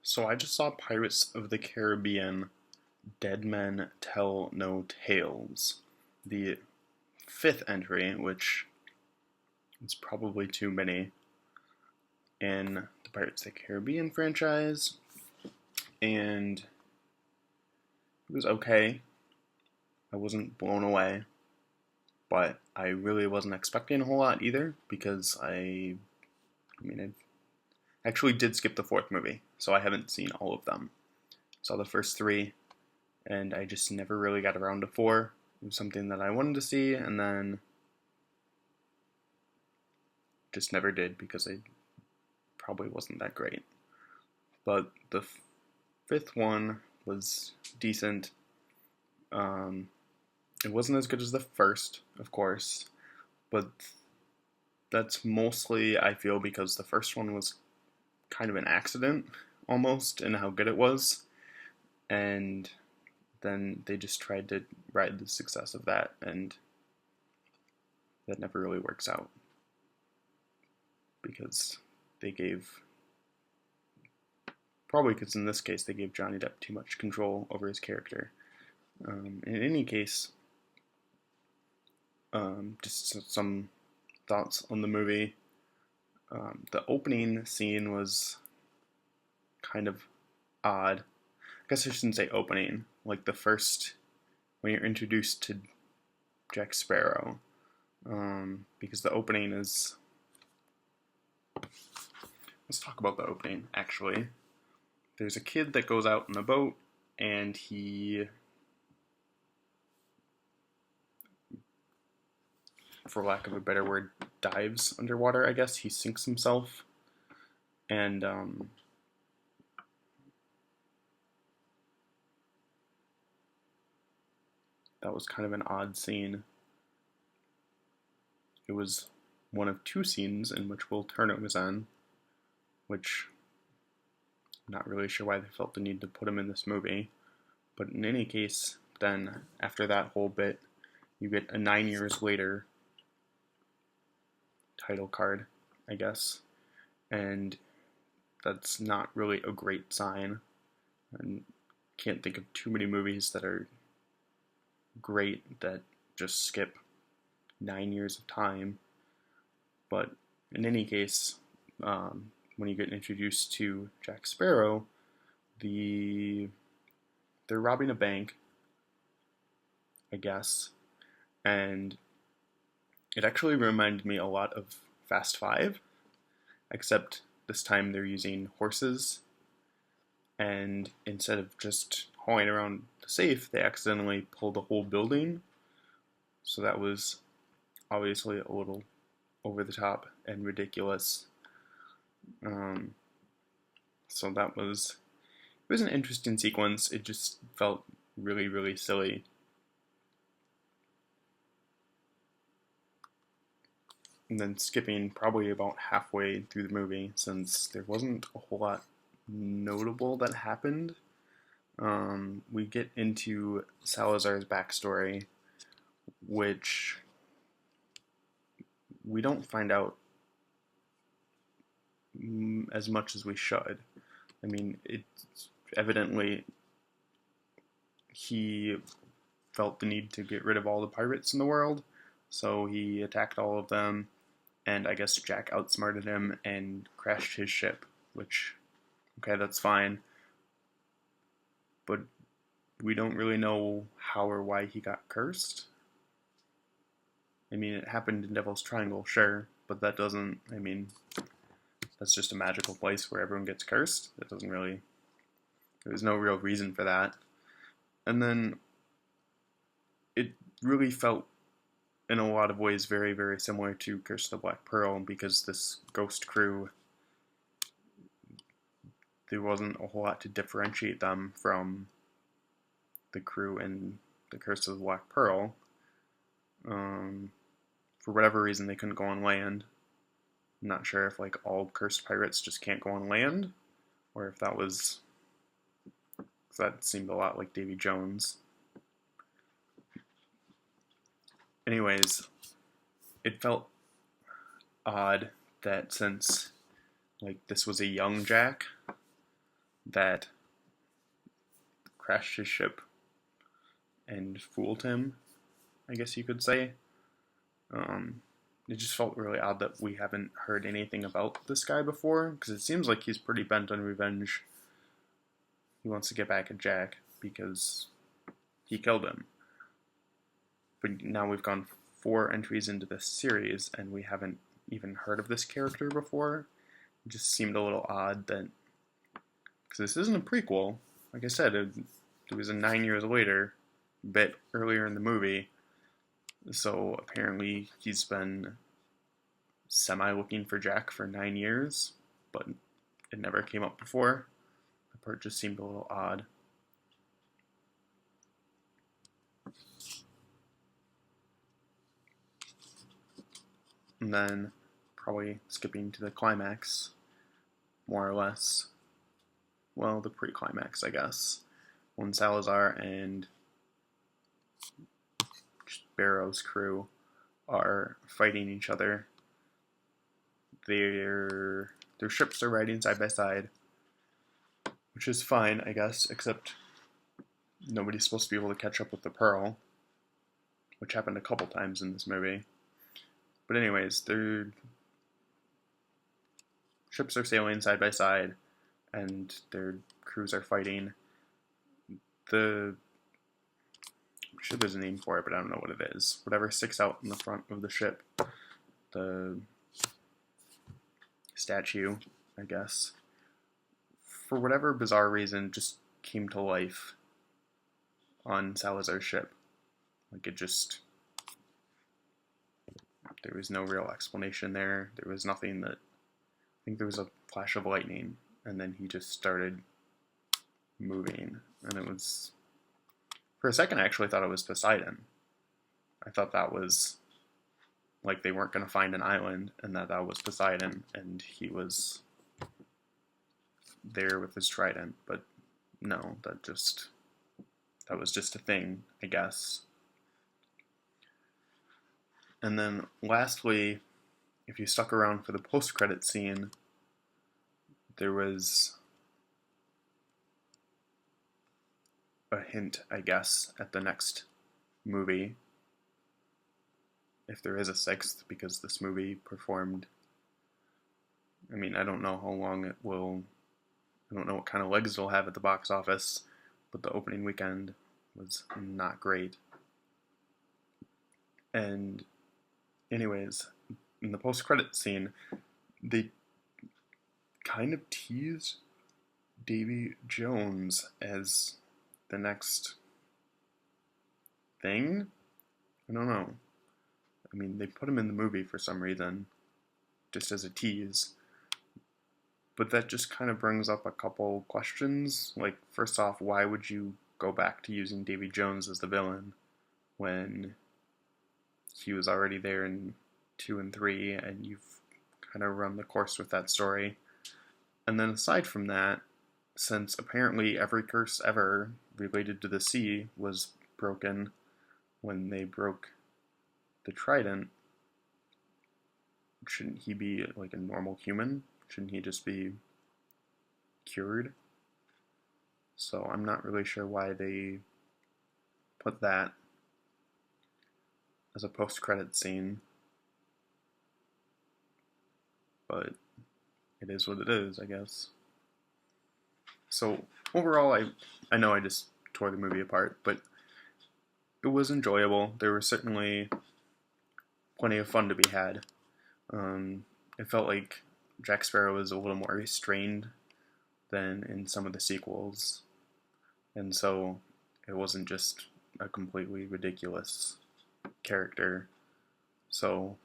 So I just saw Pirates of the Caribbean Dead Men Tell No Tales, the fifth entry, which is probably too many, in the Pirates of the Caribbean franchise, and it was okay. I wasn't blown away, but I really wasn't expecting a whole lot either, because I actually did skip the fourth movie, so I haven't seen all of them. Saw the first three, and I just never really got around to four. It was something that I wanted to see, and then just never did because it probably wasn't that great. But the fifth one was decent. It wasn't as good as the first, of course, but that's mostly, I feel, because the first one was kind of an accident, almost, in how good it was, and then they just tried to ride the success of that, and that never really works out because they gave, probably because in this case they gave Johnny Depp too much control over his character. In any case, just some thoughts on the movie. The opening scene was kind of odd. I guess I shouldn't say opening. Like the first, when you're introduced to Jack Sparrow, because the opening is. Let's talk about the opening, actually. There's a kid that goes out in the boat, and he, for lack of a better word, dives underwater, I guess. He sinks himself, and that was kind of an odd scene. It was one of two scenes in which Will Turner was on, which I'm not really sure why they felt the need to put him in this movie. But in any case, then after that whole bit, you get a 9 years later title card, I guess. And that's not really a great sign. And can't think of too many movies that are great that just skip 9 years of time. But in any case, when you get introduced to Jack Sparrow, they're robbing a bank, I guess, and it actually reminded me a lot of Fast Five, except this time they're using horses, and instead of just hauling around the safe, they accidentally pulled the whole building, so that was obviously a little over the top and ridiculous. So that was, it was an interesting sequence. It just felt really, really silly. And then skipping probably about halfway through the movie, since there wasn't a whole lot notable that happened. We get into Salazar's backstory, which we don't find out as much as we should. I mean, it's evidently he felt the need to get rid of all the pirates in the world, so he attacked all of them, and I guess Jack outsmarted him and crashed his ship, which, okay, that's fine, but we don't really know how or why he got cursed. I mean, it happened in Devil's Triangle, sure, but that doesn't, I mean, that's just a magical place where everyone gets cursed. That doesn't really, there's no real reason for that. And then it really felt in a lot of ways very, very similar to Curse of the Black Pearl, because this ghost crew, there wasn't a whole lot to differentiate them from the crew in the Curse of the Black Pearl. For whatever reason, they couldn't go on land. I'm not sure if like all cursed pirates just can't go on land, or if that was, that seemed a lot like Davy Jones. Anyways, it felt odd that since like this was a young Jack, that crashed his ship and fooled him, I guess you could say. Um, it just felt really odd that we haven't heard anything about this guy before, because it seems like he's pretty bent on revenge. He wants to get back at Jack because he killed him. But now we've gone 4 entries into this series, and we haven't even heard of this character before. It just seemed a little odd that, because this isn't a prequel. Like I said, it was 9 years later, a bit earlier in the movie. So apparently he's been semi-looking for Jack for 9 years, but it never came up before. The part just seemed a little odd. And then, probably skipping to the climax, more or less. Well, the pre-climax, I guess. When Salazar and Barrow's crew are fighting each other. Their ships are riding side by side, which is fine, I guess, except nobody's supposed to be able to catch up with the Pearl, which happened a couple times in this movie. But anyways, their ships are sailing side by side, and their crews are fighting. I'm sure there's a name for it, but I don't know what it is. Whatever sticks out in the front of the ship, the statue, I guess, for whatever bizarre reason, just came to life on Salazar's ship. Like, it just... There was no real explanation there. There was nothing that... I think there was a flash of lightning, and then he just started moving. And it was... For a second, I actually thought it was Poseidon. I thought that was... Like, they weren't going to find an island, and that was Poseidon, and he was there with his trident. But no, that was just a thing, I guess. And then lastly, if you stuck around for the post-credit scene, there was a hint, I guess, at the next movie, if there is a 6th, because this movie performed... I mean, I don't know how long it will... I don't know what kind of legs it'll have at the box office, but the opening weekend was not great. And anyways, in the post-credit scene, they kind of teased Davy Jones as the next thing? I don't know. I mean, they put him in the movie for some reason, just as a tease. But that just kind of brings up a couple questions. Like, first off, why would you go back to using Davy Jones as the villain when he was already there in 2 and 3, and you've kind of run the course with that story? And then aside from that, since apparently every curse ever related to the sea was broken when they broke the trident, shouldn't he be like a normal human? Shouldn't he just be cured? So I'm not really sure why they put that as a post-credit scene. But it is what it is, I guess. So overall, I know I just tore the movie apart, but it was enjoyable. There was certainly plenty of fun to be had. It felt like Jack Sparrow was a little more restrained than in some of the sequels, and so it wasn't just a completely ridiculous character. So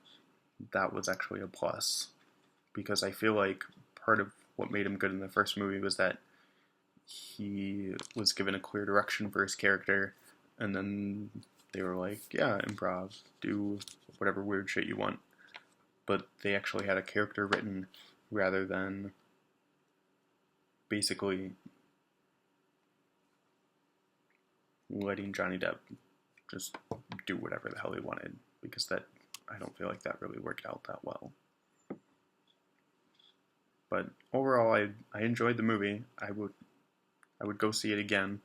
that was actually a plus, because I feel like part of what made him good in the first movie was that he was given a clear direction for his character, and then they were like, yeah, improv, do whatever weird shit you want. But they actually had a character written rather than basically letting Johnny Depp just do whatever the hell he wanted, because that, I don't feel like that really worked out that well. But overall, I enjoyed the movie. I would I would go see it again.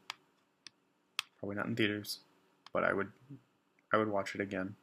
Probably not in theaters, but I would watch it again.